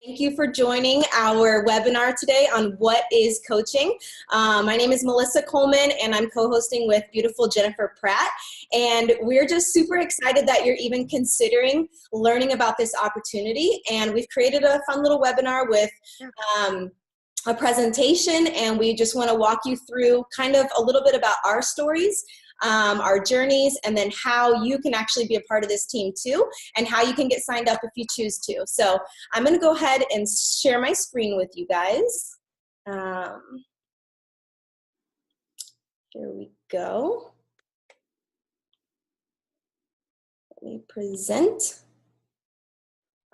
Thank you for joining our webinar today on what is coaching. My name is Melissa Coleman and I'm co-hosting with beautiful Jennifer Pratt. And we're just super excited that you're even considering learning about this opportunity. And we've created a fun little webinar with a presentation, and we just want to walk you through kind of a little bit about our stories, our journeys, and then how you can actually be a part of this team too, and how you can get signed up if you choose to. So I'm going to go ahead and share my screen with you guys. Here we go. Let me present.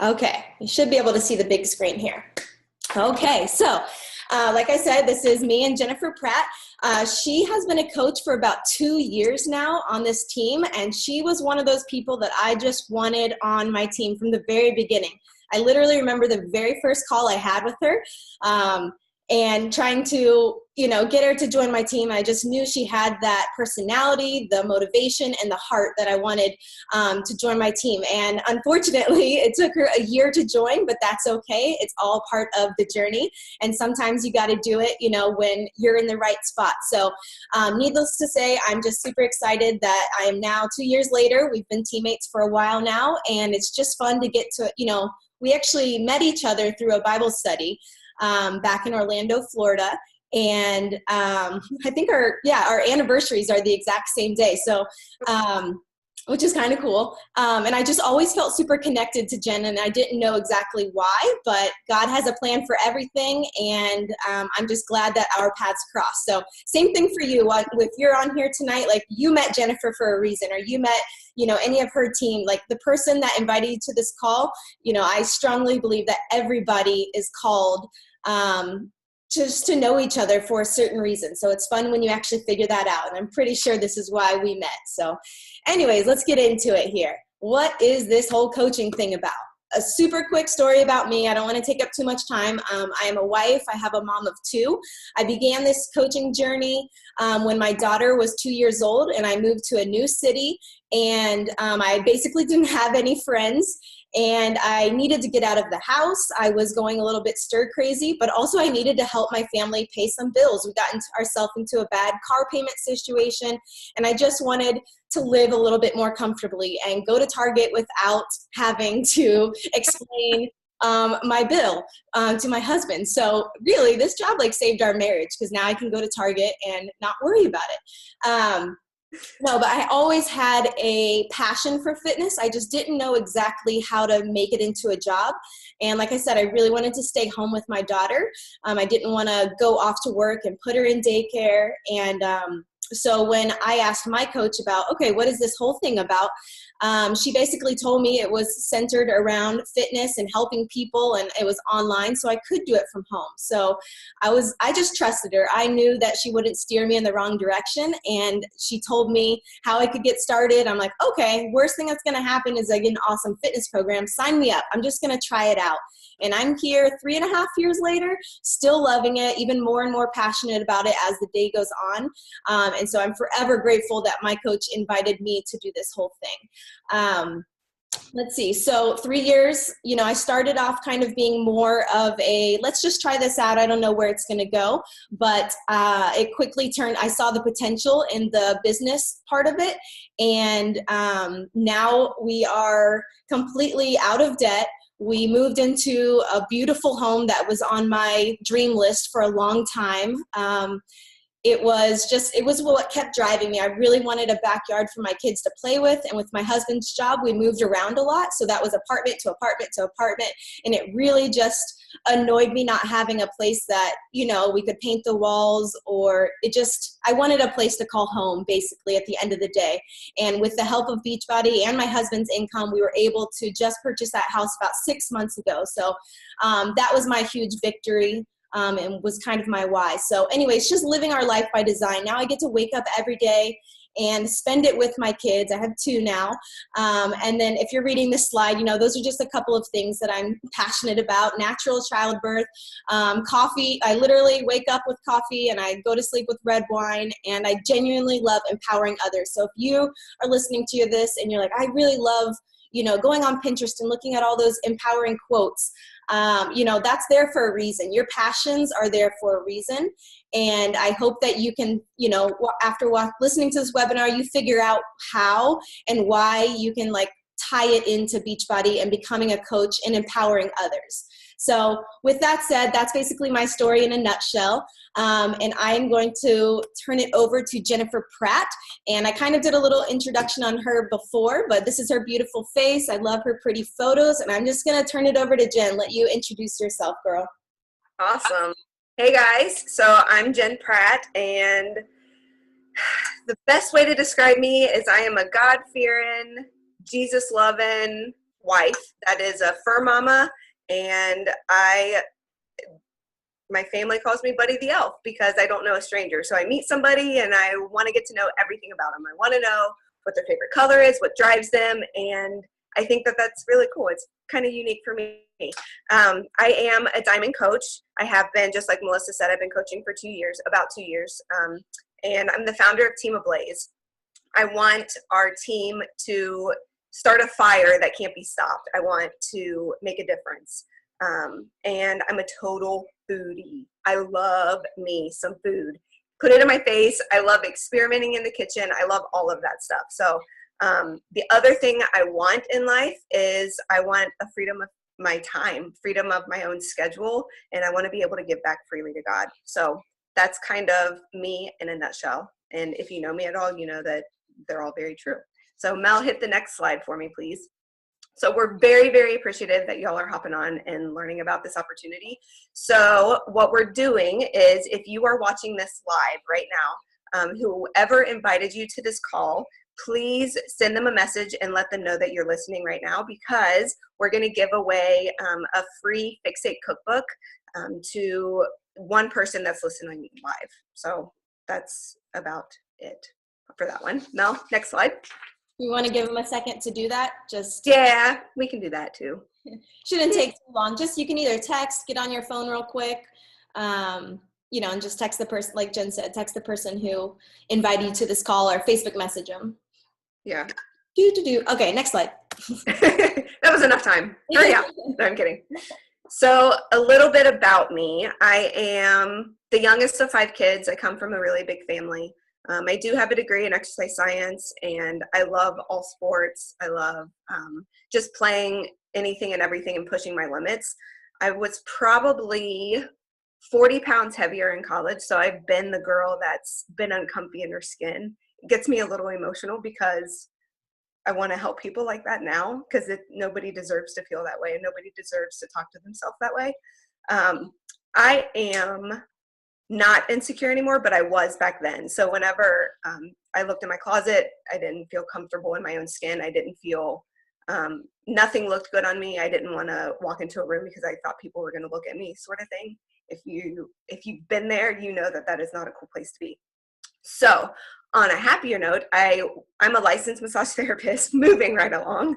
Okay, you should be able to see the big screen here. Okay, so like I said, this is me and Jennifer Pratt. She has been a coach for about 2 years now on this team, and she was one of those people that I just wanted on my team from the very beginning. I literally remember the very first call I had with her and trying to, get her to join my team. I just knew she had that personality, the motivation, and the heart that I wanted to join my team. And unfortunately, it took her a year to join, but that's okay. It's all part of the journey. And sometimes you got to do it, when you're in the right spot. So needless to say, I'm just super excited that I am now 2 years later. We've been teammates for a while now, and it's just fun to get to, we actually met each other through a Bible study back in Orlando, Florida. And I think our anniversaries are the exact same day. So, which is kind of cool. And I just always felt super connected to Jen, and I didn't know exactly why, but God has a plan for everything. And I'm just glad that our paths crossed. So same thing for you. If you're on here tonight, like you met Jennifer for a reason, or you met, any of her team, like the person that invited you to this call, I strongly believe that everybody is called just to know each other for a certain reason. So it's fun when you actually figure that out. And I'm pretty sure this is why we met. So anyways, let's get into it here. What is this whole coaching thing about? A super quick story about me. I don't want to take up too much time. I am a wife. I have a mom of 2. I began this coaching journey when my daughter was 2 years old, and I moved to a new city, and I basically didn't have any friends. And I needed to get out of the house. I was going a little bit stir crazy, but also I needed to help my family pay some bills. We got ourselves into a bad car payment situation, and I just wanted to live a little bit more comfortably and go to Target without having to explain my bill to my husband. So really, this job saved our marriage, because now I can go to Target and not worry about it. No, but I always had a passion for fitness. I just didn't know exactly how to make it into a job. And like I said, I really wanted to stay home with my daughter. I didn't want to go off to work and put her in daycare. And so when I asked my coach about, okay, what is this whole thing about? She basically told me it was centered around fitness and helping people, and it was online, so I could do it from home. So I just trusted her. I knew that she wouldn't steer me in the wrong direction, and she told me how I could get started. I'm like, okay, worst thing that's going to happen is I get an awesome fitness program. Sign me up. I'm just going to try it out. And I'm here 3.5 years later, still loving it, even more and more passionate about it as the day goes on. And so I'm forever grateful that my coach invited me to do this whole thing. Let's see. So 3 years, I started off kind of being more of a, let's just try this out. I don't know where it's going to go, but it quickly turned, I saw the potential in the business part of it. And now we are completely out of debt. We moved into a beautiful home that was on my dream list for a long time. It was what kept driving me. I really wanted a backyard for my kids to play with. And with my husband's job, we moved around a lot. So that was apartment to apartment to apartment. And it really just annoyed me not having a place that, we could paint the walls, or I wanted a place to call home basically at the end of the day. And with the help of Beachbody and my husband's income, we were able to just purchase that house about 6 months ago. So that was my huge victory. And was kind of my why. So anyways, just living our life by design. Now I get to wake up every day and spend it with my kids. I have 2 now. And then if you're reading this slide, those are just a couple of things that I'm passionate about. Natural childbirth, coffee. I literally wake up with coffee and I go to sleep with red wine, and I genuinely love empowering others. So if you are listening to this and you're like, I really love going on Pinterest and looking at all those empowering quotes. That's there for a reason. Your passions are there for a reason. And I hope that you can, after listening to this webinar, you figure out how and why you can tie it into Beachbody and becoming a coach and empowering others. So with that said, that's basically my story in a nutshell. And I'm going to turn it over to Jennifer Pratt. And I kind of did a little introduction on her before, but this is her beautiful face. I love her pretty photos. And I'm just going to turn it over to Jen. Let you introduce yourself, girl. Awesome. Hey guys, so I'm Jen Pratt, and the best way to describe me is I am a God-fearing, Jesus-loving wife that is a fur mama, and my family calls me Buddy the Elf because I don't know a stranger. So I meet somebody and I want to get to know everything about them. I want to know what their favorite color is, what drives them, and I think that that's really cool. It's kind of unique for me. I am a diamond coach. I have been, just like Melissa said, I've been coaching for about 2 years, and I'm the founder of Team Ablaze. I want our team to start a fire that can't be stopped. I want to make a difference. And I'm a total foodie. I love me some food. Put it in my face. I love experimenting in the kitchen. I love all of that stuff. So the other thing I want in life is I want a freedom of my time, freedom of my own schedule, and I want to be able to give back freely to God. So that's kind of me in a nutshell. And if you know me at all, you know that they're all very true. So Mel, hit the next slide for me, please. So we're very, very appreciative that y'all are hopping on and learning about this opportunity. So what we're doing is, if you are watching this live right now, whoever invited you to this call, please send them a message and let them know that you're listening right now, because we're going to give away a free Fixate cookbook to one person that's listening live. So that's about it for that one. Mel, next slide. You want to give them a second to do that? Yeah, we can do that too. Shouldn't take too long. You can either text, get on your phone real quick, and just text the person, like Jen said, text the person who invited you to this call, or Facebook message them. Yeah. Okay, next slide. That was enough time. Hurry up. No, I'm kidding. So a little bit about me. I am the youngest of 5 kids. I come from a really big family. I do have a degree in exercise science, and I love all sports. I love just playing anything and everything and pushing my limits. I was probably 40 pounds heavier in college, so I've been the girl that's been uncomfy in her skin. It gets me a little emotional because I want to help people like that now, because nobody deserves to feel that way, and nobody deserves to talk to themselves that way. I am not insecure anymore, but I was back then. So whenever I looked in my closet, I didn't feel comfortable in my own skin. I didn't feel, nothing looked good on me. I didn't want to walk into a room because I thought people were going to look at me, sort of thing. If you've been there, you know that that is not a cool place to be. So on a happier note, I'm a licensed massage therapist, moving right along.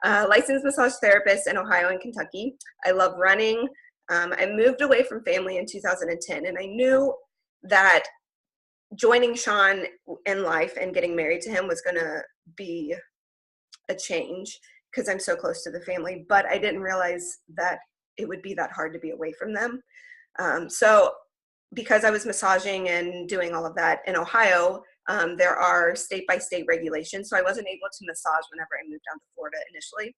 Licensed massage therapist in Ohio and Kentucky. I love running. I moved away from family in 2010, and I knew that joining Sean in life and getting married to him was going to be a change because I'm so close to the family, but I didn't realize that it would be that hard to be away from them. So because I was massaging and doing all of that in Ohio, there are state-by-state regulations, so I wasn't able to massage whenever I moved down to Florida initially.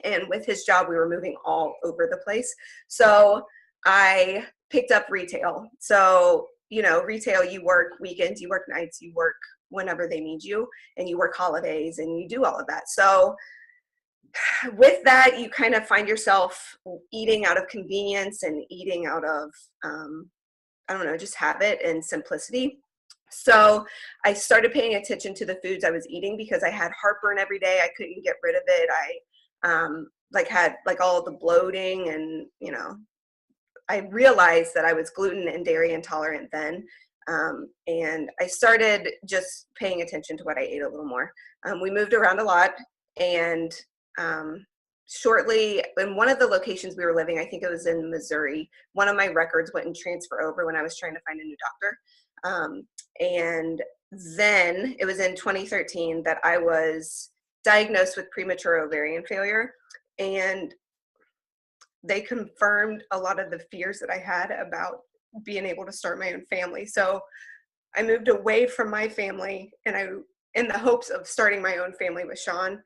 And with his job, we were moving all over the place. So I picked up retail. So, retail, you work weekends, you work nights, you work whenever they need you, and you work holidays, and you do all of that. So with that, you kind of find yourself eating out of convenience and eating out of, just habit and simplicity. So I started paying attention to the foods I was eating because I had heartburn every day. I couldn't get rid of it. I had all the bloating, and I realized that I was gluten and dairy intolerant then, and I started just paying attention to what I ate a little more. We moved around a lot, and shortly in one of the locations we were living, I think it was in Missouri, one of my records wouldn't transfer over when I was trying to find a new doctor, and then it was in 2013 that I was diagnosed with premature ovarian failure, and they confirmed a lot of the fears that I had about being able to start my own family. So I moved away from my family, and in the hopes of starting my own family with Sean.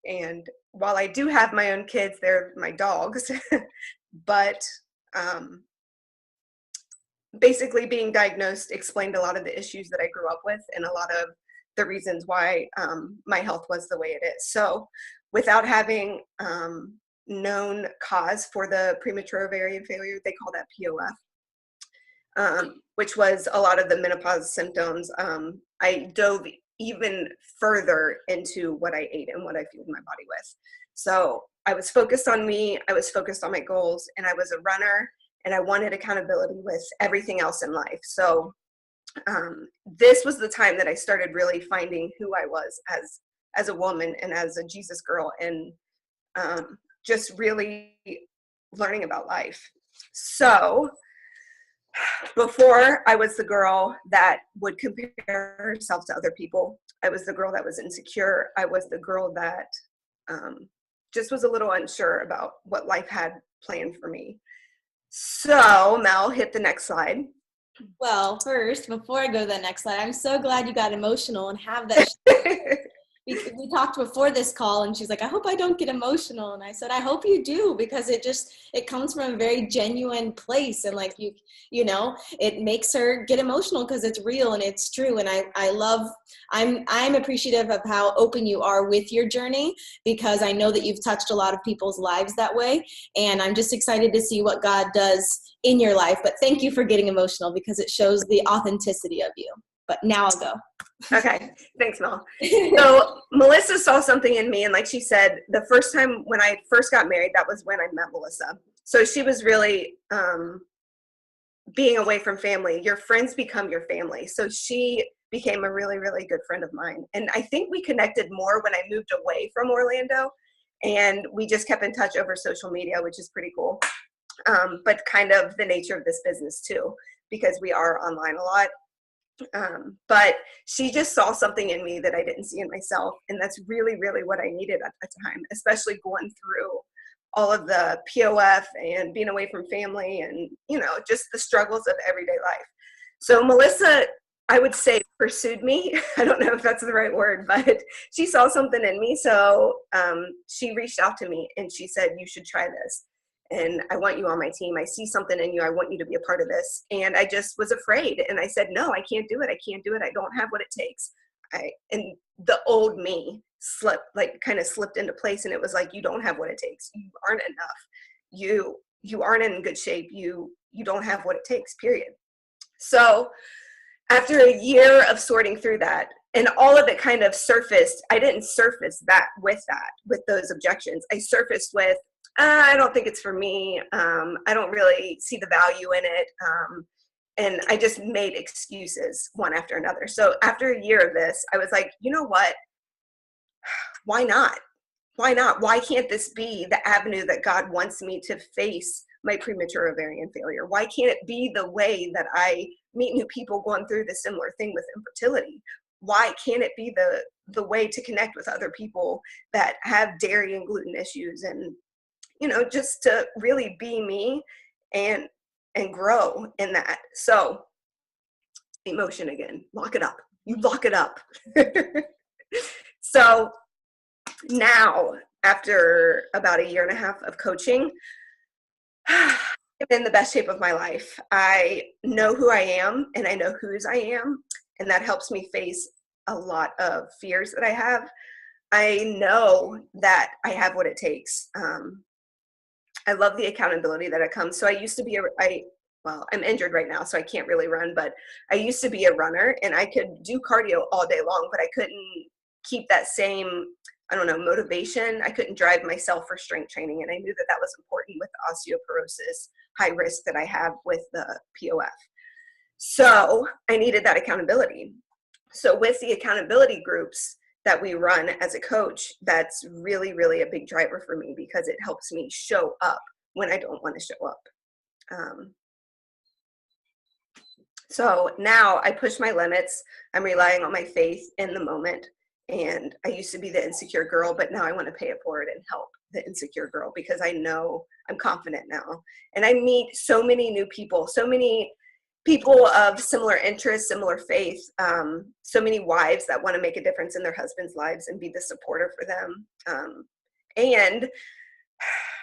And while I do have my own kids, they're my dogs. But basically being diagnosed explained a lot of the issues that I grew up with and a lot of the reasons why my health was the way it is. So without having known cause for the premature ovarian failure, they call that POF, which was a lot of the menopause symptoms. I dove even further into what I ate and what I fueled my body with. So I was focused on me, I was focused on my goals, and I was a runner, and I wanted accountability with everything else in life. So this was the time that I started really finding who I was as a woman and as a Jesus girl, and just really learning about life. So before, I was the girl that would compare herself to other people. I was the girl that was insecure. I was the girl that just was a little unsure about what life had planned for me. So Mel, hit the next slide. Well, first, before I go to the next slide, I'm so glad you got emotional and have that. We talked before this call, and she's like, I hope I don't get emotional. And I said, I hope you do, because it comes from a very genuine place. And like, you know, it makes her get emotional because it's real and it's true. And I'm appreciative of how open you are with your journey, because I know that you've touched a lot of people's lives that way. And I'm just excited to see what God does in your life. But thank you for getting emotional, because it shows the authenticity of you. But now I'll go. Okay, thanks, Mel. So Melissa saw something in me, and like she said, the first time when I first got married, that was when I met Melissa. So she was really being away from family. Your friends become your family. So she became a really, really good friend of mine. And I think we connected more when I moved away from Orlando, and we just kept in touch over social media, which is pretty cool. But kind of the nature of this business too, because we are online a lot. But she just saw something in me that I didn't see in myself. And that's really, really what I needed at the time, especially going through all of the POF and being away from family and, you know, just the struggles of everyday life. So Melissa, I would say, pursued me. I don't know if that's the right word, but she saw something in me. So she reached out to me and she said, you should try this. And I want you on my team. I see something in you. I want you to be a part of this. And I just was afraid. And I said, no, I can't do it. I can't do it. I don't have what it takes. And the old me kind of slipped into place. And it was like, you don't have what it takes. You aren't enough. You aren't in good shape. You don't have what it takes, period. So after a year of sorting through that, and all of it kind of surfaced, I didn't surface with those objections. I surfaced with, I don't think it's for me. I don't really see the value in it. And I just made excuses one after another. So after a year of this, I was like, you know what? Why not? Why not? Why can't this be the avenue that God wants me to face my premature ovarian failure? Why can't it be the way that I meet new people going through the similar thing with infertility? Why can't it be the way to connect with other people that have dairy and gluten issues, and you know, just to really be me and grow in that. So emotion again, lock it up. You lock it up. So now, after about a year and a half of coaching, I'm in the best shape of my life. I know who I am and I know whose I am. And that helps me face a lot of fears that I have. I know that I have what it takes. I love the accountability that it comes. So I used to be I'm injured right now, so I can't really run, but I used to be a runner and I could do cardio all day long, but I couldn't keep that same, motivation. I couldn't drive myself for strength training. And I knew that that was important with the osteoporosis, high risk that I have with the POF. So I needed that accountability. So with the accountability groups that we run as a coach, that's really, really a big driver for me, because it helps me show up when I don't want to show up. So now I push my limits. I'm relying on my faith in the moment. And I used to be the insecure girl, but now I want to pay it forward and help the insecure girl because I know I'm confident now. And I meet so many new people, so many people of similar interests, similar faith, so many wives that want to make a difference in their husbands' lives and be the supporter for them. And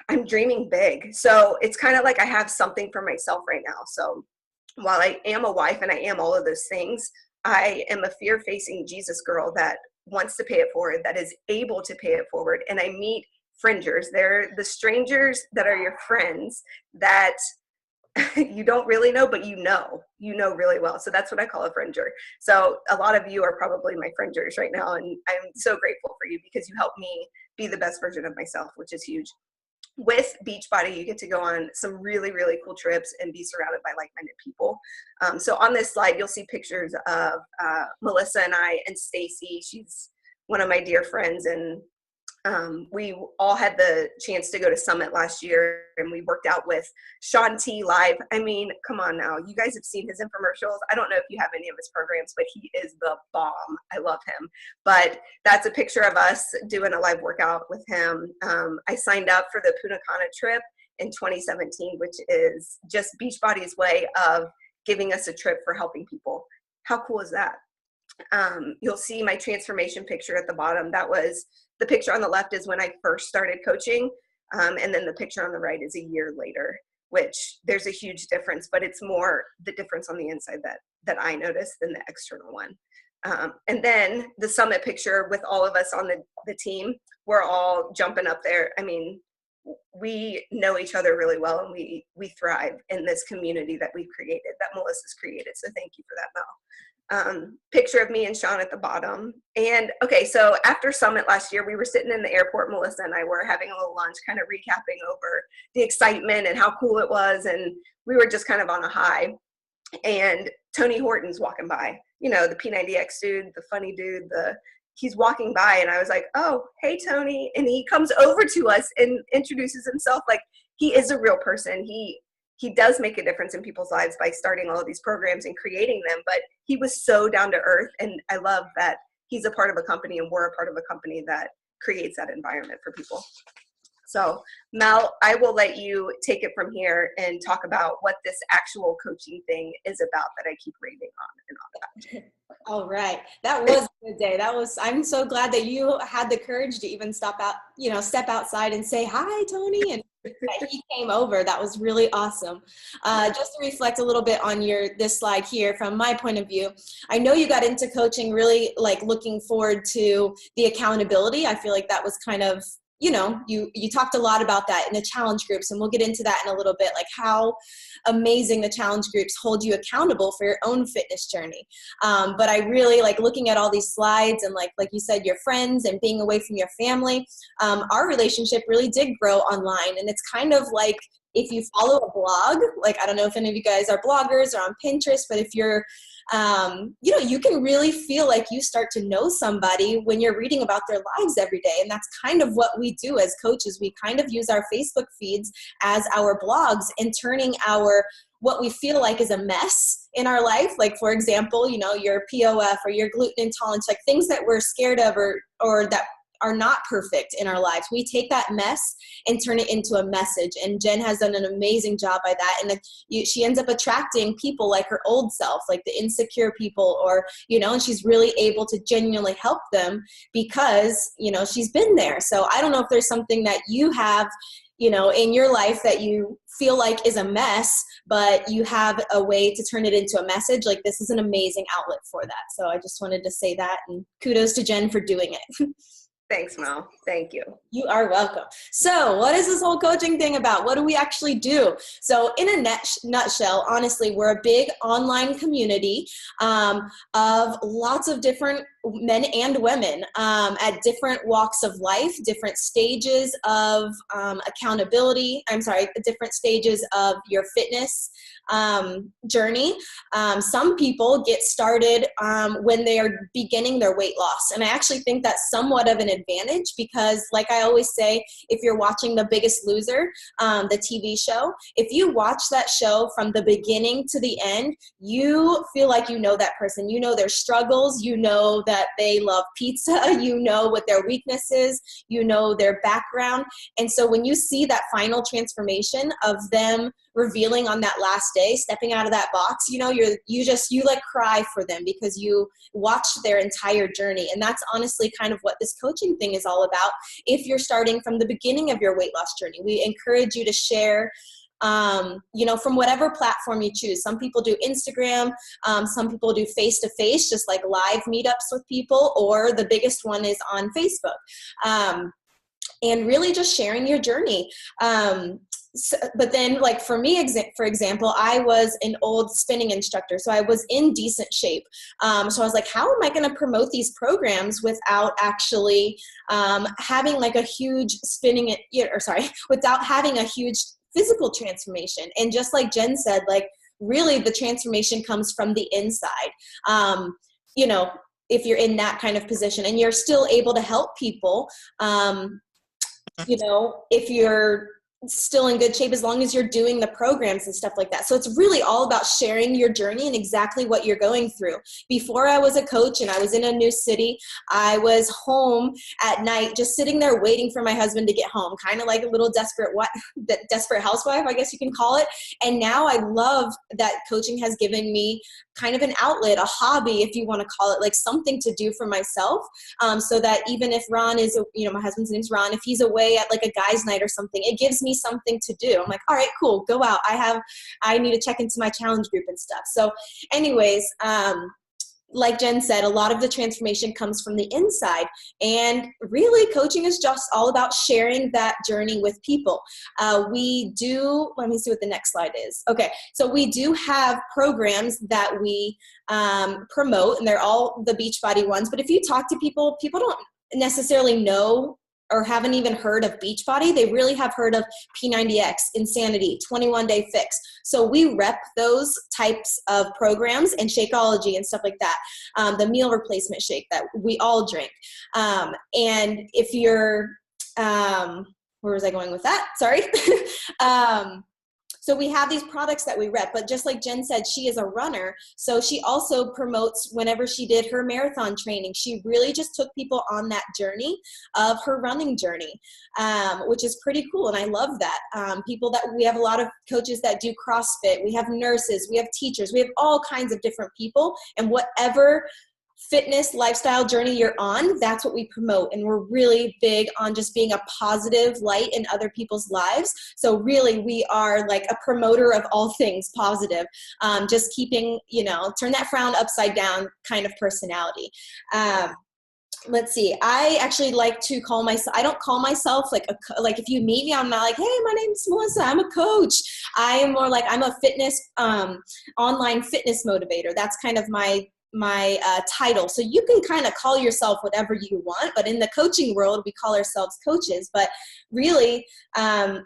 I'm dreaming big. So it's kind of like I have something for myself right now. So while I am a wife and I am all of those things, I am a fear-facing Jesus girl that wants to pay it forward, that is able to pay it forward. And I meet fringers. They're the strangers that are your friends that you don't really know, but you know really well. So that's what I call a fringer. So a lot of you are probably my fringers right now. And I'm so grateful for you because you help me be the best version of myself, which is huge. With Beachbody, you get to go on some really, really cool trips and be surrounded by like-minded people. So on this slide, you'll see pictures of Melissa and I and Stacy. She's one of my dear friends, and we all had the chance to go to Summit last year, and we worked out with Sean T live. I mean, come on now. You guys have seen his infomercials. I don't know if you have any of his programs, but he is the bomb. I love him. But that's a picture of us doing a live workout with him. I signed up for the Punta Cana trip in 2017, which is just Beachbody's way of giving us a trip for helping people. How cool is that? You'll see my transformation picture at the bottom. That was the picture on the left is when I first started coaching. And then the picture on the right is a year later, which there's a huge difference, but it's more the difference on the inside that I noticed than the external one. And then the Summit picture with all of us on the team, we're all jumping up there. I mean, we know each other really well, and we thrive in this community that we've created, that Melissa's created. So thank you for that, Mel. Picture of me and Sean at the bottom. And okay, so after Summit last year, we were sitting in the airport, Melissa and I were having a little lunch, kind of recapping over the excitement and how cool it was. And we were just kind of on a high. And Tony Horton's walking by, you know, the P90X dude, the funny dude, he's walking by, and I was like, oh, hey, Tony. And he comes over to us and introduces himself like he is a real person. He does make a difference in people's lives by starting all of these programs and creating them, but he was so down to earth. And I love that he's a part of a company and we're a part of a company that creates that environment for people. So Mel, I will let you take it from here and talk about what this actual coaching thing is about that I keep raving on and on about. All right. That was a good day. I'm so glad that you had the courage to even step outside and say, hi, Tony. And that he came over. That was really awesome. Just to reflect a little bit on this slide here from my point of view, I know you got into coaching really like looking forward to the accountability. I feel like that was kind of, you know, you talked a lot about that in the challenge groups, and we'll get into that in a little bit, like how amazing the challenge groups hold you accountable for your own fitness journey. But I really like looking at all these slides and like you said, your friends and being away from your family. Our relationship really did grow online, and it's kind of like if you follow a blog, like I don't know if any of you guys are bloggers or on Pinterest, but if you're you can really feel like you start to know somebody when you're reading about their lives every day. And that's kind of what we do as coaches. We kind of use our Facebook feeds as our blogs and turning what we feel like is a mess in our life. Like, for example, you know, your POF or your gluten intolerance, like things that we're scared of or that are not perfect in our lives. We take that mess and turn it into a message. And Jen has done an amazing job by that. And she ends up attracting people like her old self, like the insecure people, or, you know, and she's really able to genuinely help them because, you know, she's been there. So I don't know if there's something that you have, you know, in your life that you feel like is a mess, but you have a way to turn it into a message. Like, this is an amazing outlet for that. So I just wanted to say that, and kudos to Jen for doing it. Thanks, Mel. Thank you. You are welcome. So what is this whole coaching thing about? What do we actually do? So in a nutshell, honestly, we're a big online community of lots of different men and women at different walks of life, different stages of different stages of your fitness journey. Some people get started when they are beginning their weight loss. And I actually think that's somewhat of an advantage because, like I always say, if you're watching The Biggest Loser, the TV show, if you watch that show from the beginning to the end, you feel like you know that person. You know their struggles. You know that they love pizza, you know what their weakness is, you know their background. And so when you see that final transformation of them revealing on that last day, stepping out of that box, you know, you like cry for them because you watched their entire journey. And that's honestly kind of what this coaching thing is all about. If you're starting from the beginning of your weight loss journey, we encourage you to share, you know, from whatever platform you choose. Some people do Instagram, some people do face-to-face, just like live meetups with people, or the biggest one is on Facebook. And really just sharing your journey. So, but then like for me, for example, I was an old spinning instructor, so I was in decent shape. So I was like, how am I going to promote these programs without actually having like a huge without having a huge physical transformation? And just like Jen said, like really the transformation comes from the inside. You know, if you're in that kind of position and you're still able to help people, you know, if you're still in good shape, as long as you're doing the programs and stuff like that. So it's really all about sharing your journey and exactly what you're going through. Before I was a coach and I was in a new city, I was home at night, just sitting there waiting for my husband to get home, kind of like a little desperate housewife, I guess you can call it. And now I love that coaching has given me kind of an outlet, a hobby, if you want to call it, like something to do for myself. So that even if Ron is, you know, my husband's name's Ron, if he's away at like a guy's night or something, it gives me something to do. I'm like, all right, cool, go out. I need to check into my challenge group and stuff. So anyways, like Jen said, a lot of the transformation comes from the inside. And really, coaching is just all about sharing that journey with people. Let me see what the next slide is. Okay, so we do have programs that we promote, and they're all the Beachbody ones. But if you talk to people, people don't necessarily know or haven't even heard of Beachbody. They really have heard of P90X, Insanity, 21-Day Fix. So we rep those types of programs and Shakeology and stuff like that, the meal replacement shake that we all drink. And if you're, where was I going with that? Sorry. So we have these products that we rep, but just like Jen said, she is a runner. So she also promotes whenever she did her marathon training, she really just took people on that journey of her running journey, which is pretty cool. And I love that. We have a lot of coaches that do CrossFit. We have nurses, we have teachers, we have all kinds of different people, and whatever fitness lifestyle journey you're on, that's what we promote. And we're really big on just being a positive light in other people's lives. So really we are like a promoter of all things positive, just keeping, you know, turn that frown upside down kind of personality. Let's see. I actually like to call myself, I don't call myself like if you meet me, I'm not like, hey, my name's Melissa, I'm a coach. I am more like, I'm a fitness, online fitness motivator. That's kind of my title. So you can kind of call yourself whatever you want, but in the coaching world, we call ourselves coaches. But really,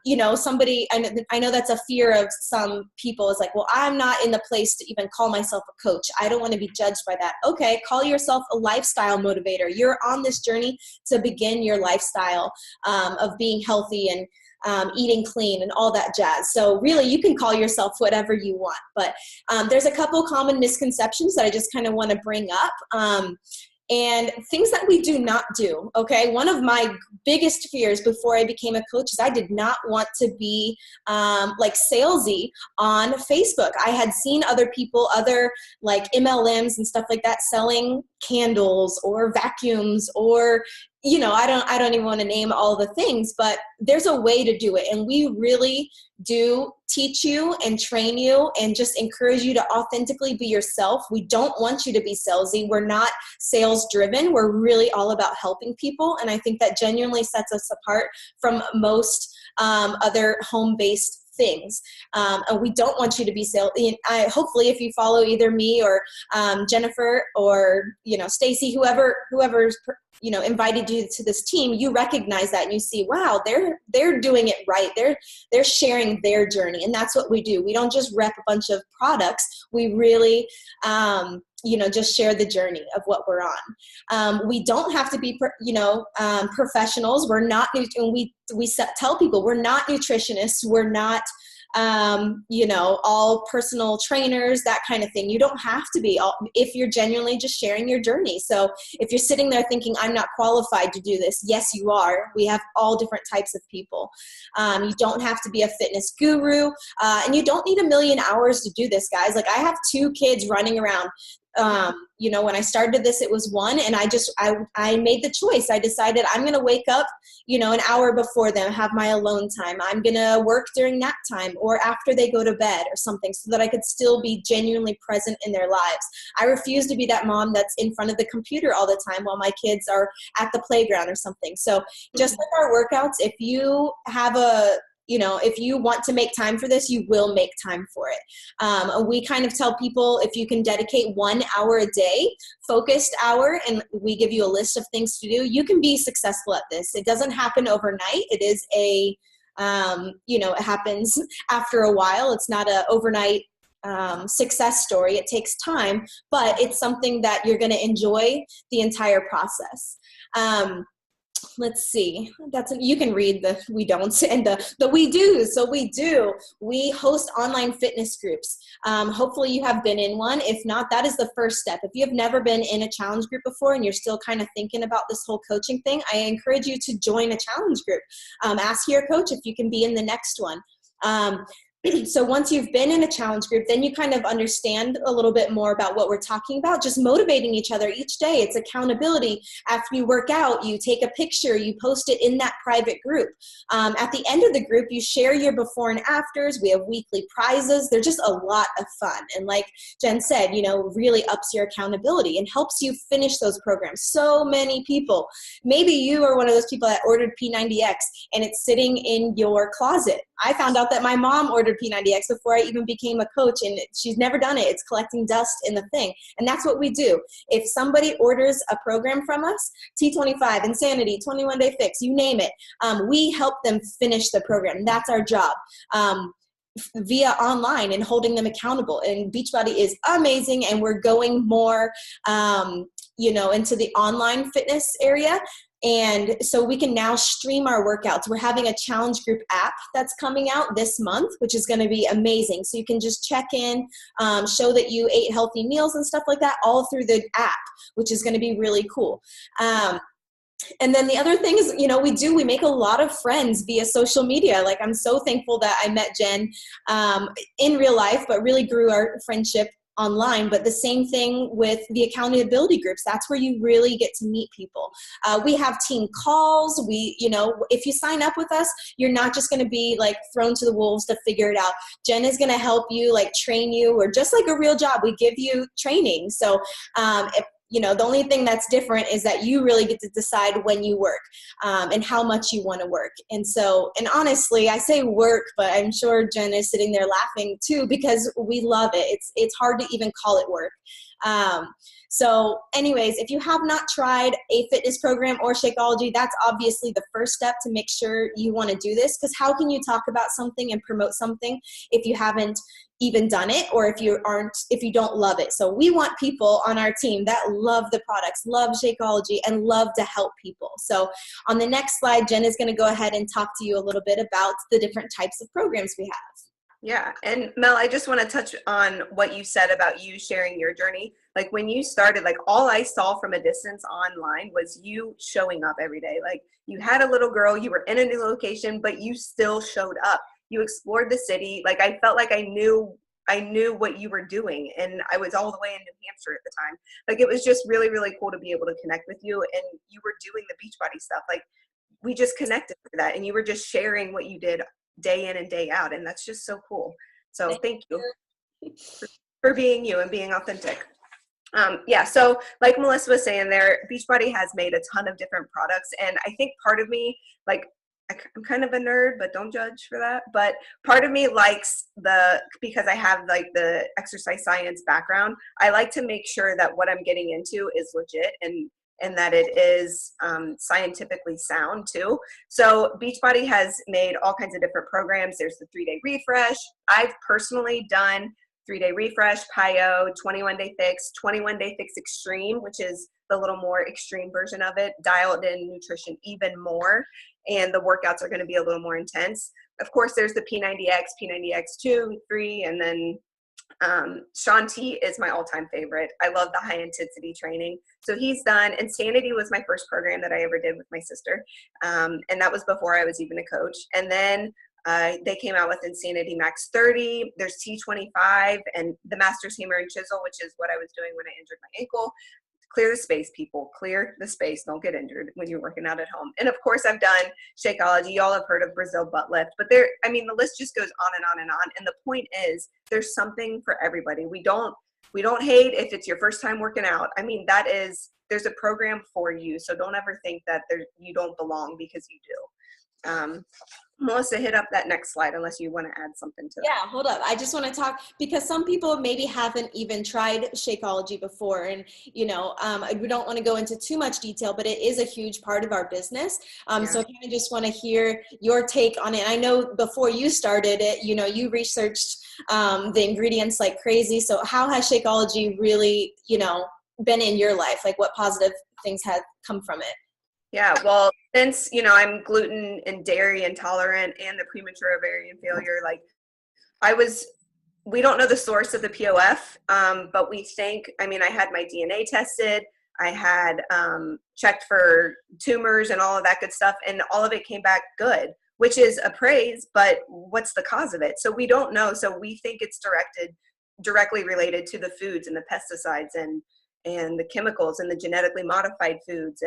you know, I know that's a fear of some people, is like, well, I'm not in the place to even call myself a coach. I don't want to be judged by that. Okay, call yourself a lifestyle motivator. You're on this journey to begin your lifestyle of being healthy and eating clean and all that jazz. So really you can call yourself whatever you want, but there's a couple common misconceptions that I just kind of want to bring up. And things that we do not do, okay? One of my biggest fears before I became a coach is I did not want to be like salesy on Facebook. I had seen other people, other like MLMs and stuff like that, selling candles or vacuums or, you know, I don't even want to name all the things, but there's a way to do it. And we really do teach you and train you and just encourage you to authentically be yourself. We don't want you to be salesy. We're not sales driven. We're really all about helping people. And I think that genuinely sets us apart from most other home-based things. And we don't want you to be salesy. Hopefully if you follow either me or Jennifer or, you know, Stacy, whoever's you know, invited you to this team, you recognize that and you see, wow, they're doing it right. They're sharing their journey. And that's what we do. We don't just rep a bunch of products. We really, you know, just share the journey of what we're on. We don't have to be, professionals. We're not, and we tell people we're not nutritionists. We're not all personal trainers, that kind of thing. You don't have to be if you're genuinely just sharing your journey. So if you're sitting there thinking, I'm not qualified to do this, yes, you are. We have all different types of people. You don't have to be a fitness guru, and you don't need 1 million hours to do this, guys. Like, I have 2 kids running around. When I started this, it was 1, and I made the choice. I decided I'm going to wake up, an hour before them, have my alone time. I'm going to work during nap time or after they go to bed or something, so that I could still be genuinely present in their lives. I refuse to be that mom that's in front of the computer all the time while my kids are at the playground or something. So just like our workouts, if you have if you want to make time for this, you will make time for it. We kind of tell people, if you can dedicate 1 hour a day, focused hour, and we give you a list of things to do, you can be successful at this. It doesn't happen overnight. It is it happens after a while. It's not an overnight success story. It takes time, but it's something that you're going to enjoy the entire process. Let's see. You can read the we don't and the we do. So we host online fitness groups. Hopefully you have been in one. If not, that is the first step. If you have never been in a challenge group before and you're still kind of thinking about this whole coaching thing, I encourage you to join a challenge group. Ask your coach if you can be in the next one. So once you've been in a challenge group, then you kind of understand a little bit more about what we're talking about, just motivating each other each day. It's accountability. After you work out, you take a picture, you post it in that private group. At the end of the group, you share your before and afters. We have weekly prizes. They're just a lot of fun. And like Jen said, really ups your accountability and helps you finish those programs. So many people, maybe you are one of those people that ordered P90X and it's sitting in your closet. I found out that my mom ordered P90X before I even became a coach, and she's never done it. It's collecting dust in the thing. And that's what we do. If somebody orders a program from us, T25, Insanity, 21 Day Fix, you name it, we help them finish the program. That's our job. Via online and holding them accountable. And Beachbody is amazing, and we're going more, into the online fitness area. And so we can now stream our workouts. We're having a challenge group app that's coming out this month, which is going to be amazing. So you can just check in, show that you ate healthy meals and stuff like that, all through the app, which is going to be really cool. And then the other thing is, we make a lot of friends via social media. Like, I'm so thankful that I met Jen in real life, but really grew our friendship online. But the same thing with the accountability groups. That's where you really get to meet people. We have team calls. If you sign up with us, you're not just going to be like thrown to the wolves to figure it out. Jen is going to help you, like train you, or just like a real job, we give you training. So the only thing that's different is that you really get to decide when you work and how much you want to work. And honestly, I say work, but I'm sure Jen is sitting there laughing too, because we love it. It's hard to even call it work. So anyways, if you have not tried a fitness program or Shakeology, that's obviously the first step to make sure you want to do this, because how can you talk about something and promote something if you haven't even done it, or if you don't love it? So we want people on our team that love the products, love Shakeology, and love to help people. So on the next slide, Jen is going to go ahead and talk to you a little bit about the different types of programs we have. Yeah. And Mel, I just want to touch on what you said about you sharing your journey. Like, when you started, like, all I saw from a distance online was you showing up every day. Like, you had a little girl, you were in a new location, but you still showed up. You explored the city. Like, I felt like I knew what you were doing, and I was all the way in New Hampshire at the time. Like, it was just really, really cool to be able to connect with you, and you were doing the Beachbody stuff. Like, we just connected for that, and you were just sharing what you did day in and day out, and that's just so cool. So thank you for being you and being authentic. So like Melissa was saying there, Beachbody has made a ton of different products, and I think part of me, like, I'm kind of a nerd, but don't judge for that. But part of me likes because I have like the exercise science background, I like to make sure that what I'm getting into is legit and that it is scientifically sound too. So Beachbody has made all kinds of different programs. There's the 3-day refresh. I've personally done 3-day refresh, PIO, 21 Day Fix, 21 Day Fix Extreme, which is the little more extreme version of it, dialed in nutrition even more, and the workouts are going to be a little more intense. of course, there's the P90X, P90X2, 3, and then Shanti is my all-time favorite. I love the high intensity training. So he's done. Insanity was my first program that I ever did with my sister. And that was before I was even a coach. And then they came out with Insanity Max 30. There's T25 and the Master's Hammer and Chisel, which is what I was doing when I injured my ankle. Clear the space, people. Clear the space. Don't get injured when you're working out at home. And of course, I've done Shakeology. Y'all have heard of Brazil butt lift. But there, I mean, the list just goes on and on and on. And the point is, there's something for everybody. We don't hate if it's your first time working out. I mean, there's a program for you. So don't ever think that you don't belong, because you do. Melissa, hit up that next slide unless you want to add something to that. Yeah, hold up. I just want to talk, because some people maybe haven't even tried Shakeology before. And, you know, we don't want to go into too much detail, but it is a huge part of our business. So I kind of just want to hear your take on it. I know before you started it, you know, you researched the ingredients like crazy. So how has Shakeology really, you know, been in your life? Like, what positive things have come from it? Yeah, well, since, you know, I'm gluten and dairy intolerant and the premature ovarian failure, like we don't know the source of the POF, but we think, I mean, I had my DNA tested, I had checked for tumors and all of that good stuff, and all of it came back good, which is a praise, but what's the cause of it? So we don't know. So we think it's directly related to the foods and the pesticides and the chemicals and the genetically modified foods.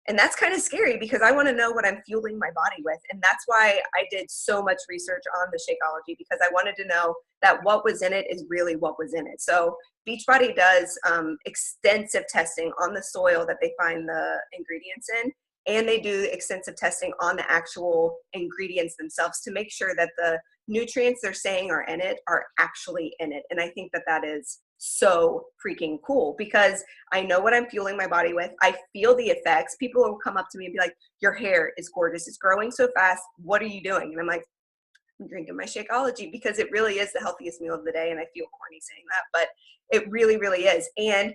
And that's kind of scary, because I want to know what I'm fueling my body with. And that's why I did so much research on the Shakeology, because I wanted to know that what was in it is really what was in it. So Beachbody does extensive testing on the soil that they find the ingredients in, and they do extensive testing on the actual ingredients themselves to make sure that the nutrients they're saying are in it are actually in it. And I think that is so freaking cool, because I know what I'm fueling my body with. I feel the effects. People will come up to me and be like, your hair is gorgeous. It's growing so fast. What are you doing? And I'm like, I'm drinking my Shakeology, because it really is the healthiest meal of the day. And I feel corny saying that, but it really, really is. And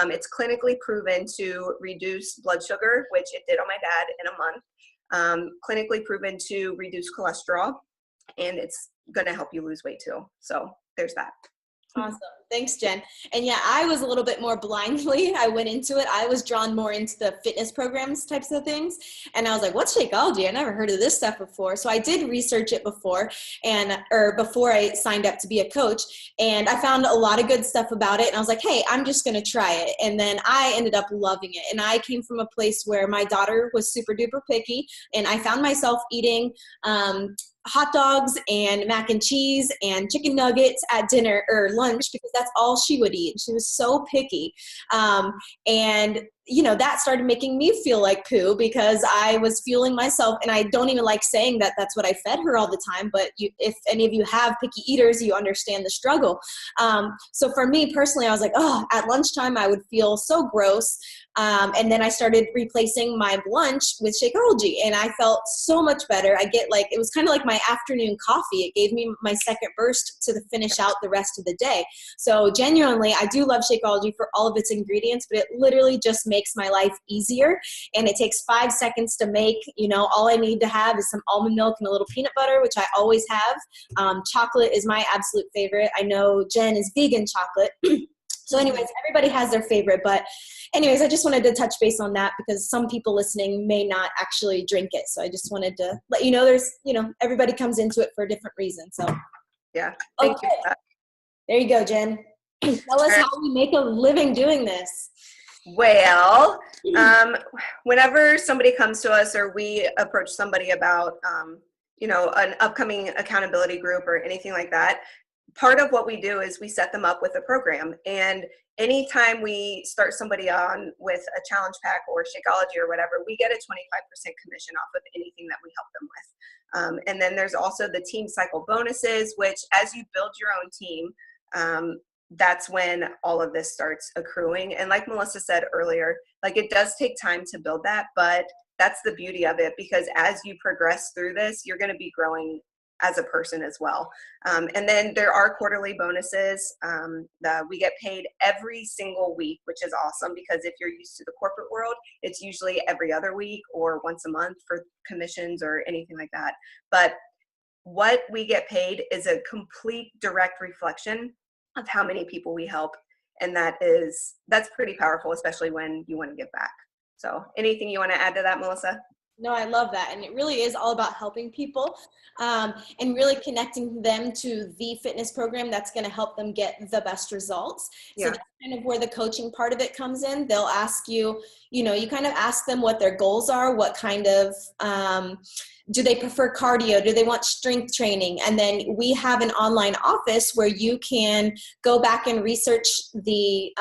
it's clinically proven to reduce blood sugar, which it did on my dad in a month. Clinically proven to reduce cholesterol, and it's going to help you lose weight too. So there's that. Awesome. Thanks, Jen. And yeah, I was a little bit more blindly. I went into it. I was drawn more into the fitness programs types of things. And I was like, what's Shakeology? I never heard of this stuff before. So I did research it before I signed up to be a coach. And I found a lot of good stuff about it. And I was like, hey, I'm just going to try it. And then I ended up loving it. And I came from a place where my daughter was super duper picky. And I found myself eating hot dogs and mac and cheese and chicken nuggets at dinner or lunch, because that's all she would eat. She was so picky. And you know, that started making me feel like poo, because I was fueling myself. And I don't even like saying that that's what I fed her all the time, but if any of you have picky eaters, you understand the struggle. So for me personally, I was like, oh, at lunchtime I would feel so gross. And then I started replacing my lunch with Shakeology, and I felt so much better. It was kind of like my afternoon coffee. It gave me my second burst to finish out the rest of the day. So genuinely, I do love Shakeology for all of its ingredients, but it literally just makes my life easier. And it takes 5 seconds to make. You know, all I need to have is some almond milk and a little peanut butter, which I always have. Chocolate is my absolute favorite. I know Jen is vegan chocolate. So anyways, everybody has their favorite, but anyways, I just wanted to touch base on that, because some people listening may not actually drink it. So I just wanted to let you know everybody comes into it for a different reason. So yeah, thank you for that. There you go, Jen. Tell us how we make a living doing this. Well, whenever somebody comes to us or we approach somebody about, an upcoming accountability group or anything like that, part of what we do is we set them up with a program. And anytime we start somebody on with a challenge pack or Shakeology or whatever, we get a 25% commission off of anything that we help them with. And then there's also the team cycle bonuses, which as you build your own team, that's when all of this starts accruing. And like Melissa said earlier, like it does take time to build that, but that's the beauty of it, because as you progress through this, you're going to be growing as a person as well. And then there are quarterly bonuses that we get paid every single week, which is awesome, because if you're used to the corporate world, it's usually every other week or once a month for commissions or anything like that. But what we get paid is a complete direct reflection of how many people we help. And that's pretty powerful, especially when you want to give back. So anything you want to add to that, Melissa? No, I love that. And it really is all about helping people and really connecting them to the fitness program that's going to help them get the best results. So that's kind of where the coaching part of it comes in. They'll ask you, you kind of ask them what their goals are, what kind of, do they prefer cardio? Do they want strength training? And then we have an online office where you can go back and research the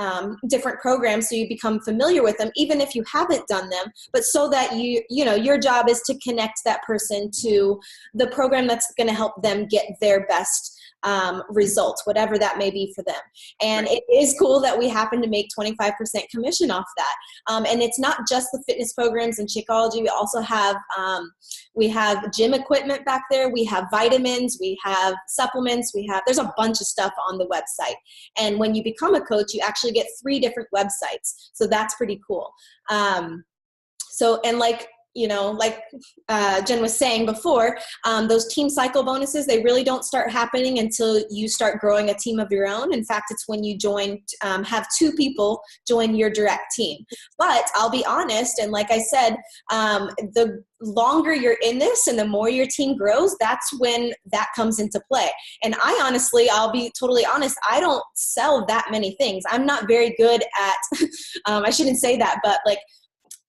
different programs so you become familiar with them, even if you haven't done them, but so that your job is to connect that person to the program that's going to help them get their best results, whatever that may be for them. And it is cool that we happen to make 25% commission off that. And it's not just the fitness programs and Shakeology. We also have, gym equipment back there. We have vitamins, we have supplements, there's a bunch of stuff on the website. And when you become a coach, you actually get 3 different websites. So that's pretty cool. Like Jen was saying before, those team cycle bonuses, they really don't start happening until you start growing a team of your own. In fact, it's when you have 2 people join your direct team. But I'll be honest, and like I said, the longer you're in this and the more your team grows, that's when that comes into play. And I'll be totally honest, I don't sell that many things. I'm not very good at, I shouldn't say that, but like,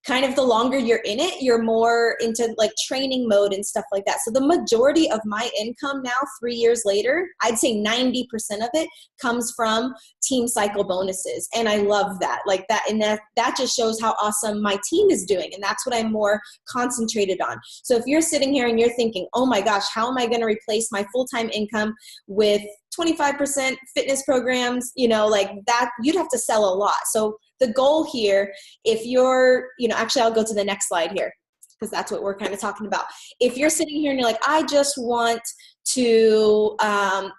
kind of the longer you're in it, you're more into like training mode and stuff like that. So the majority of my income now, 3 years later, I'd say 90% of it comes from team cycle bonuses. And I love that. Like that, and that just shows how awesome my team is doing. And that's what I'm more concentrated on. So if you're sitting here and you're thinking, oh my gosh, how am I going to replace my full-time income with 25% fitness programs, like that, you'd have to sell a lot. So the goal here, if you're, actually I'll go to the next slide here because that's what we're kind of talking about. If you're sitting here and you're like, I just want to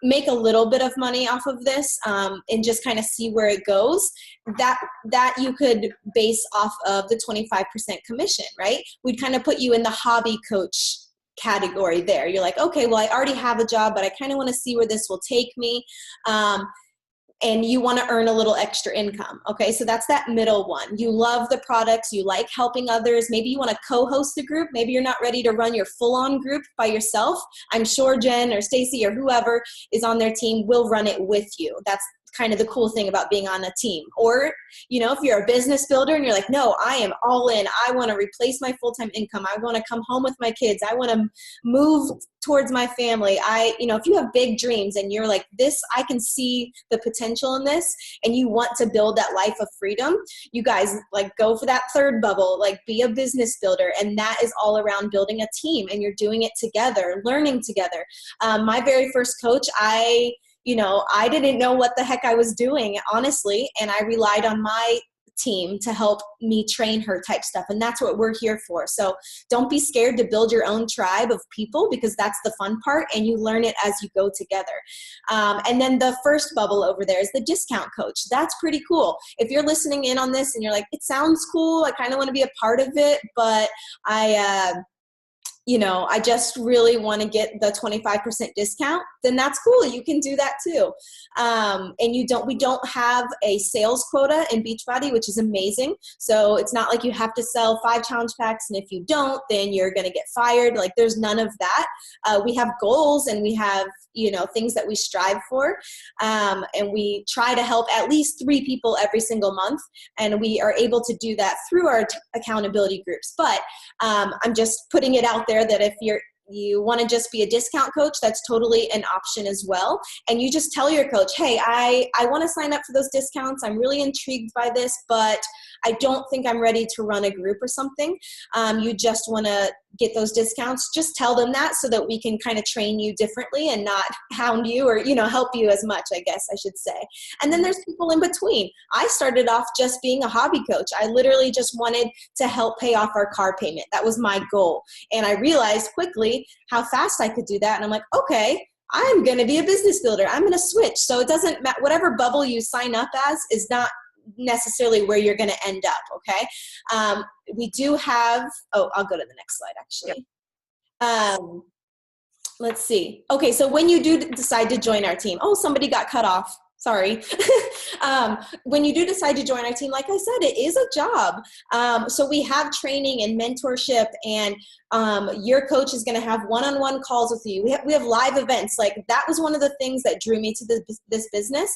make a little bit of money off of this and just kind of see where it goes, that you could base off of the 25% commission, right? We'd kind of put you in the hobby coach category there. You're like, okay, well, I already have a job, but I kind of want to see where this will take me. And you want to earn a little extra income. Okay, so that's that middle one. You love the products, you like helping others. Maybe you want to co-host a group. Maybe you're not ready to run your full-on group by yourself. I'm sure Jen or Stacy or whoever is on their team will run it with you. That's kind of the cool thing about being on a team. Or, if you're a business builder and you're like, no, I am all in. I want to replace my full-time income. I want to come home with my kids. I want to move towards my family. If you have big dreams and you're like this, I can see the potential in this, and you want to build that life of freedom, you guys like go for that third bubble, like be a business builder. And that is all around building a team, and you're doing it together, learning together. My very first coach, I didn't know what the heck I was doing, honestly, and I relied on my team to help me train her type stuff. And that's what we're here for. So don't be scared to build your own tribe of people, because that's the fun part, and you learn it as you go together. And then the first bubble over there is the discount coach. That's pretty cool. If you're listening in on this and you're like, it sounds cool, I kind of want to be a part of it, but I just really want to get the 25% discount, then that's cool. You can do that too. And we don't have a sales quota in Beachbody, which is amazing. So it's not like you have to sell 5 challenge packs, and if you don't, then you're going to get fired. Like there's none of that. We have goals, and we have, things that we strive for. And we try to help at least 3 people every single month. And we are able to do that through our accountability groups. But I'm just putting it out there that if you want to just be a discount coach, that's totally an option as well. And you just tell your coach, hey, I want to sign up for those discounts. I'm really intrigued by this, but I don't think I'm ready to run a group or something. You just want to get those discounts. Just tell them that so that we can kind of train you differently and not hound you or, help you as much, I guess I should say. And then there's people in between. I started off just being a hobby coach. I literally just wanted to help pay off our car payment. That was my goal. And I realized quickly how fast I could do that. And I'm like, okay, I'm going to be a business builder. I'm going to switch. So it doesn't matter. Whatever bubble you sign up as is not necessarily where you're going to end up. Okay. We do have, I'll go to the next slide actually. Yep. let's see. Okay, so when you do decide to join our team, oh, somebody got cut off. Sorry. When you do decide to join our team, like I said, it is a job. So we have training and mentorship, and your coach is going to have one-on-one calls with you. We have live events. Like, that was one of the things that drew me to this business.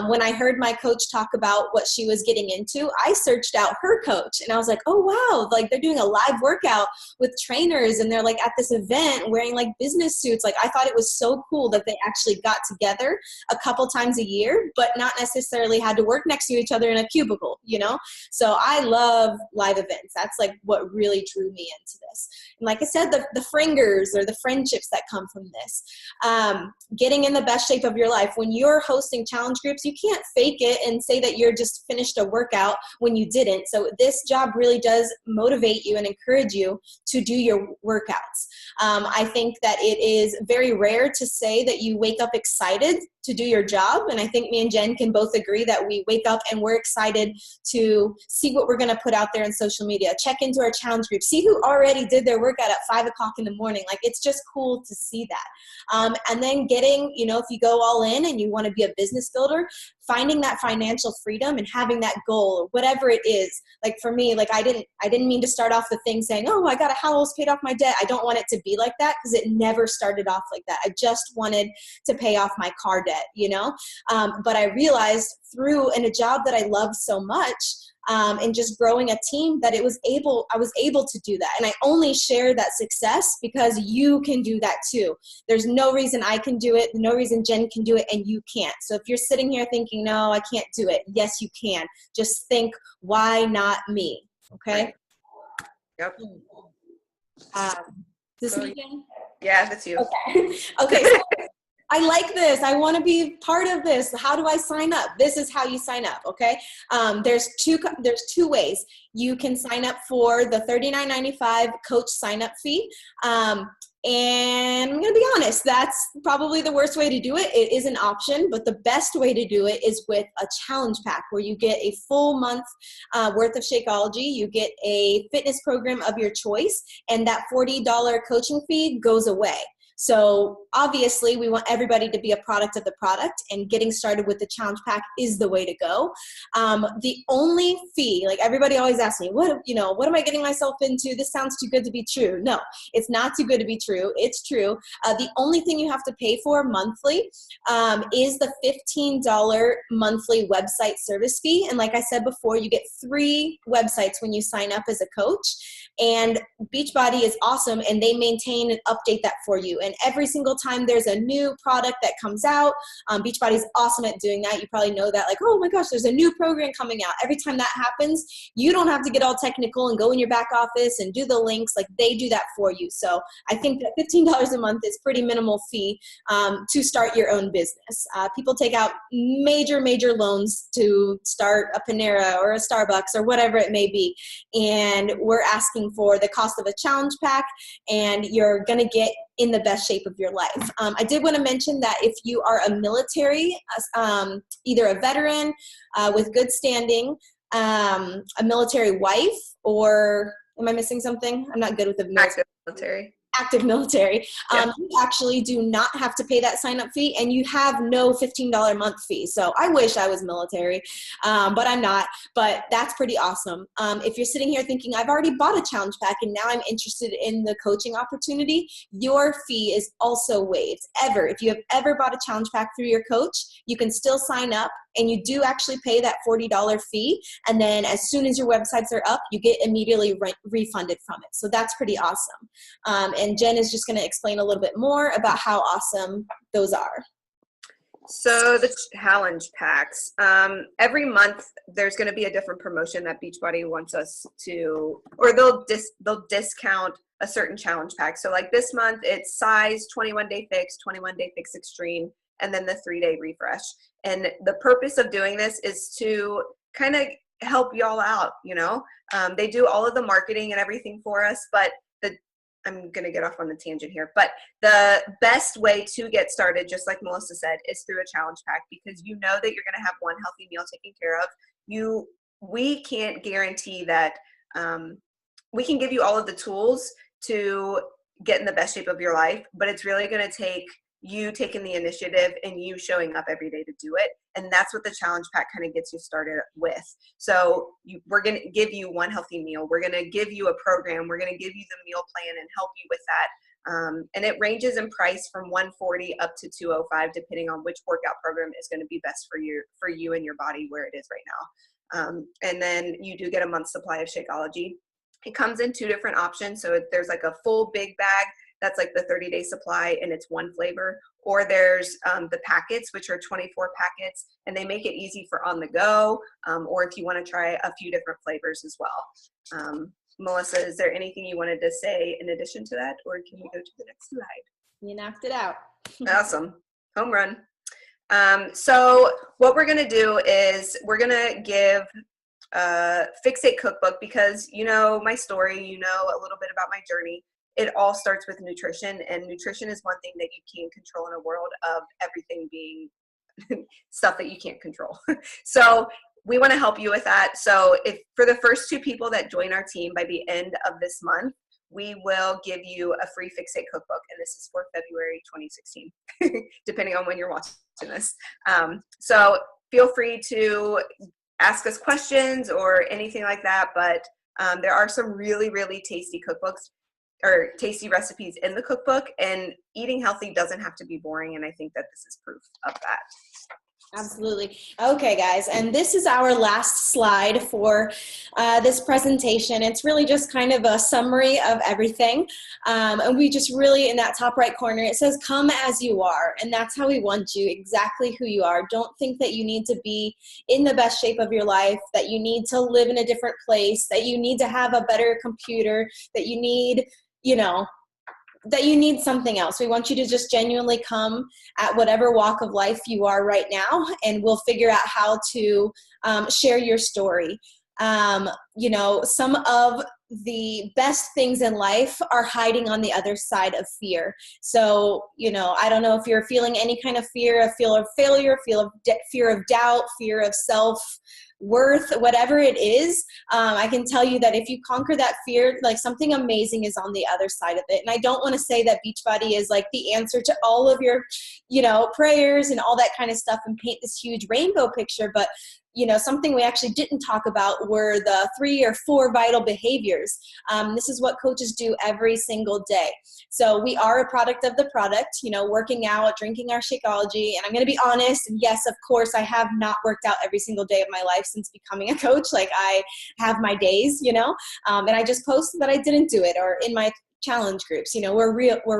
When I heard my coach talk about what she was getting into, I searched out her coach, and I was like, oh, wow, like they're doing a live workout with trainers, and they're like at this event wearing like business suits. Like, I thought it was so cool that they actually got together a couple times a year, but not necessarily had to work next to each other in a cubicle, you know? So I love live events. That's like what really drew me into this. And like I said, the fringers or the friendships that come from this, getting in the best shape of your life. When you're hosting challenge groups, you can't fake it and say that you're just finished a workout when you didn't. So this job really does motivate you and encourage you to do your workouts. I think that it is very rare to say that you wake up excited to do your job. And I think me and Jen can both agree that we wake up and we're excited to see what we're going to put out there in social media, check into our challenge group, see who already did their workout at 5 o'clock in the morning. Like, it's just cool to see that. And then getting, you know, if you go all in and you want to be a business builder, finding that financial freedom and having that goal or whatever it is. Like for me, like I didn't mean to start off the thing saying, oh, I got a house, paid off my debt. I don't want it to be like that, because it never started off like that. I just wanted to pay off my car debt, you know? But I realized in a job that I love so much, and just growing a team, that I was able to do that. And I only share that success because you can do that too. There's no reason I can do it, no reason Jen can do it, and you can't. So if you're sitting here thinking, no, I can't do it, yes, you can. Just think, why not me? Okay. Yep. Is this me again? Yeah, that's you. Okay. Okay. So I like this. I want to be part of this. How do I sign up? This is how you sign up. Okay. There's two ways. You can sign up for the $39.95 coach sign up fee. And I'm going to be honest, that's probably the worst way to do it. It is an option, but the best way to do it is with a challenge pack, where you get a full month worth of Shakeology. You get a fitness program of your choice, and that $40 coaching fee goes away. So obviously we want everybody to be a product of the product, and getting started with the challenge pack is the way to go. The only fee, like everybody always asks me, what am I getting myself into? This sounds too good to be true. No, it's not too good to be true. It's true. The only thing you have to pay for monthly is the $15 monthly website service fee. And like I said before, you get 3 websites when you sign up as a coach. And Beachbody is awesome, and they maintain and update that for you. And every single time there's a new product that comes out, Beachbody is awesome at doing that. You probably know that, like, oh my gosh, there's a new program coming out. Every time that happens, you don't have to get all technical and go in your back office and do the links. Like, they do that for you. So I think that $15 a month is pretty minimal fee to start your own business. People take out major loans to start a Panera or a Starbucks or whatever it may be. And we're asking for the cost of a challenge pack, and you're going to get in the best shape of your life. I did want to mention that if you are a military, either a veteran with good standing, a military wife, or am I missing something? I'm not good with the military. Active military, Yeah. You actually do not have to pay that sign-up fee, and you have no $15 a month fee. So I wish I was military, but I'm not. But that's pretty awesome. If you're sitting here thinking, I've already bought a challenge pack and now I'm interested in the coaching opportunity, your fee is also waived. If you have ever bought a challenge pack through your coach, you can still sign up, and you do actually pay that $40 fee. And then as soon as your websites are up, you get immediately refunded from it. So that's pretty awesome. And Jen is just going to explain a little bit more about how awesome those are. So the challenge packs, every month there's going to be a different promotion that Beachbody wants us to, or they'll discount a certain challenge pack. So like this month it's size 21-day fix, 21-day fix extreme, and then the 3-day refresh. And the purpose of doing this is to kind of help y'all out, you know. They do all of the marketing and everything for us, but I'm going to get off on the tangent here, but the best way to get started, just like Melissa said, is through a challenge pack, because you know that you're going to have one healthy meal taken care of. We can't guarantee that we can give you all of the tools to get in the best shape of your life, but it's really going to take you taking the initiative and you showing up every day to do it. And that's what the challenge pack kind of gets you started with. So we're going to give you one healthy meal. We're going to give you a program. We're going to give you the meal plan and help you with that. And it ranges in price from $140 up to $205, depending on which workout program is going to be best for you and your body where it is right now. And then you do get a month's supply of Shakeology. It comes in 2 different options. So there's like a full big bag that's like the 30-day supply and it's one flavor, or there's the packets, which are 24 packets, and they make it easy for on the go, or if you want to try a few different flavors as well. Melissa, is there anything you wanted to say in addition to that, or can we go to the next slide? You knocked it out. Awesome. Home run. So what we're going to do is we're going to give Fixate Cookbook, because you know my story, you know a little bit about my journey. It all starts with nutrition, and nutrition is one thing that you can't control in a world of everything being stuff that you can't control. So we want to help you with that. So if for the first 2 people that join our team by the end of this month, we will give you a free Fixate Cookbook, and this is for February 2016, depending on when you're watching this. So feel free to ask us questions or anything like that, but there are some really, really tasty cookbooks or tasty recipes in the cookbook, and eating healthy doesn't have to be boring, and I think that this is proof of that. Absolutely. Okay, guys, and this is our last slide for this presentation. It's really just kind of a summary of everything, and we just really, in that top right corner, it says, come as you are, and that's how we want you, exactly who you are. Don't think that you need to be in the best shape of your life, that you need to live in a different place, that you need to have a better computer, that you need, that you need something else. We want you to just genuinely come at whatever walk of life you are right now, and we'll figure out how to share your story. Some of the best things in life are hiding on the other side of fear. So, I don't know if you're feeling any kind of fear, a fear of failure, fear of doubt, fear of self-worth, whatever it is. I can tell you that if you conquer that fear, like, something amazing is on the other side of it. And I don't want to say that Beachbody is like the answer to all of your, prayers and all that kind of stuff and paint this huge rainbow picture, but something we actually didn't talk about were the 3 or 4 vital behaviors. This is what coaches do every single day. So we are a product of the product, working out, drinking our Shakeology. And I'm going to be honest, and yes, of course, I have not worked out every single day of my life since becoming a coach. Like, I have my days, and I just posted that I didn't do it, or in my challenge groups. We're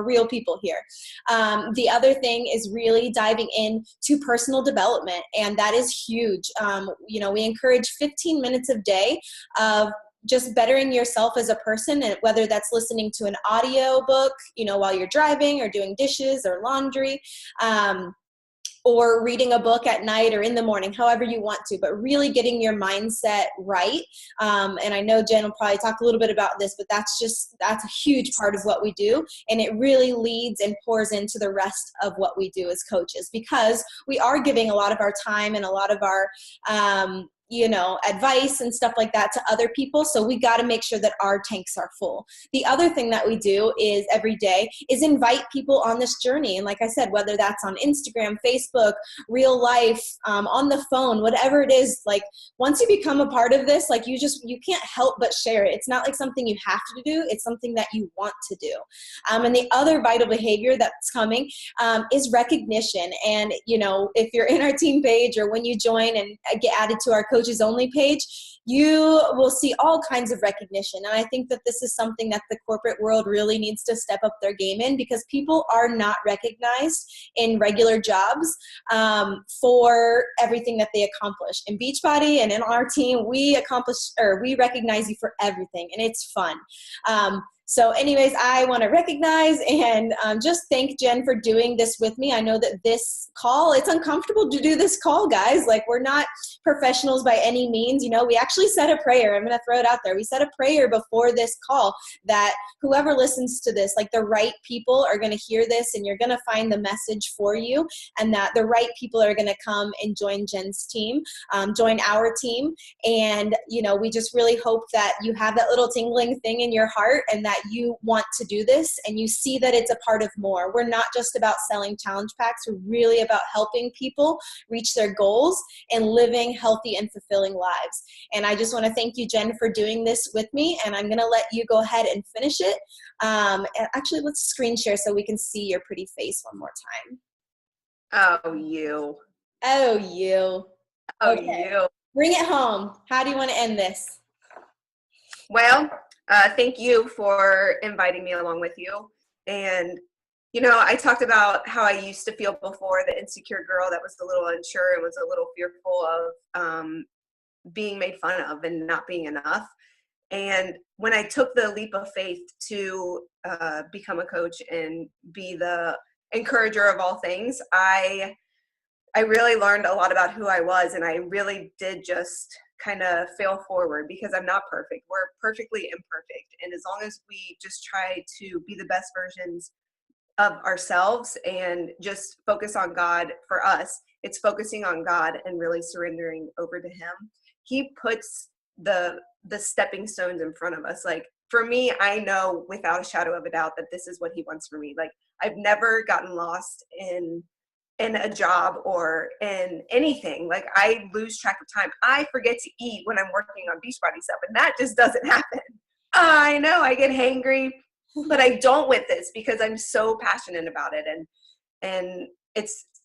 real people here. The other thing is really diving into personal development, and that is huge. We encourage 15 minutes a day of just bettering yourself as a person, and whether that's listening to an audio book, while you're driving or doing dishes or laundry, or reading a book at night or in the morning, however you want to, but really getting your mindset right. And I know Jen will probably talk a little bit about this, but that's a huge part of what we do. And it really leads and pours into the rest of what we do as coaches, because we are giving a lot of our time and a lot of our, advice and stuff like that to other people. So we got to make sure that our tanks are full. The other thing that we do is every day is invite people on this journey. And like I said, whether that's on Instagram, Facebook, real life, on the phone, whatever it is, like, once you become a part of this, like, you can't help but share it. It's not like something you have to do. It's something that you want to do. And the other vital behavior that's coming is recognition. And, if you're in our team page or when you join and get added to our coaches only page, you will see all kinds of recognition. And I think that this is something that the corporate world really needs to step up their game in, because people are not recognized in regular jobs for everything that they accomplish. In Beachbody and in our team, we recognize you for everything, and it's fun. So anyways, I want to recognize and just thank Jen for doing this with me. I know that this call, it's uncomfortable to do this call, guys. Like, we're not professionals by any means. You know, we actually said a prayer. I'm going to throw it out there. We said a prayer before this call that whoever listens to this, like the right people are going to hear this and you're going to find the message for you, and that the right people are going to come and join Jen's team, join our team. And, you know, we just really hope that you have that little tingling thing in your heart and that you want to do this and you see that it's a part of more. We're not just about selling challenge packs. We're really about helping people reach their goals and living healthy and fulfilling lives. And I just want to thank you, Jen, for doing this with me. And I'm going to let you go ahead and finish it. And actually, let's screen share so we can see your pretty face one more time. Oh, you. Oh, you. Oh, Okay. you. Bring it home. How do you want to end this? Well, thank you for inviting me along with you. And, you know, I talked about how I used to feel before, the insecure girl that was a little unsure and was a little fearful of being made fun of and not being enough. And when I took the leap of faith to become a coach and be the encourager of all things, I really learned a lot about who I was, and I really did just kind of fail forward because I'm not perfect. We're perfectly imperfect. And as long as we just try to be the best versions of ourselves and just focus on God for us, it's focusing on God and really surrendering over to Him. He puts the stepping stones in front of us. Like for me, I know without a shadow of a doubt that this is what He wants for me. Like I've never gotten lost in a job or in anything. Like I lose track of time. I forget to eat when I'm working on Beachbody stuff, and that just doesn't happen. I know I get hangry, but I don't with this because I'm so passionate about it. And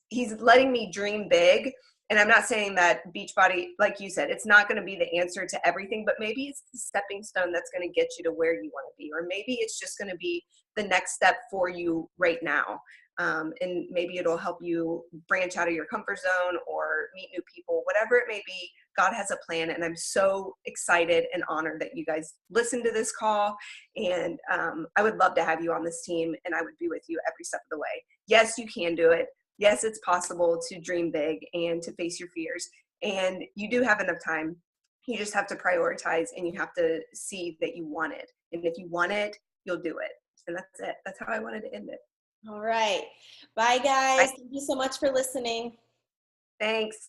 He's letting me dream big. And I'm not saying that Beachbody, like you said, it's not going to be the answer to everything, but maybe it's the stepping stone that's going to get you to where you want to be. Or maybe it's just going to be the next step for you right now. And maybe it'll help you branch out of your comfort zone or meet new people, whatever it may be. God has a plan, and I'm so excited and honored that you guys listened to this call. And I would love to have you on this team, and I would be with you every step of the way. Yes, you can do it. Yes, it's possible to dream big and to face your fears, and you do have enough time. You just have to prioritize, and you have to see that you want it. And if you want it, you'll do it. And that's it. That's how I wanted to end it. All right. Bye, guys. Thank you so much for listening. Thanks.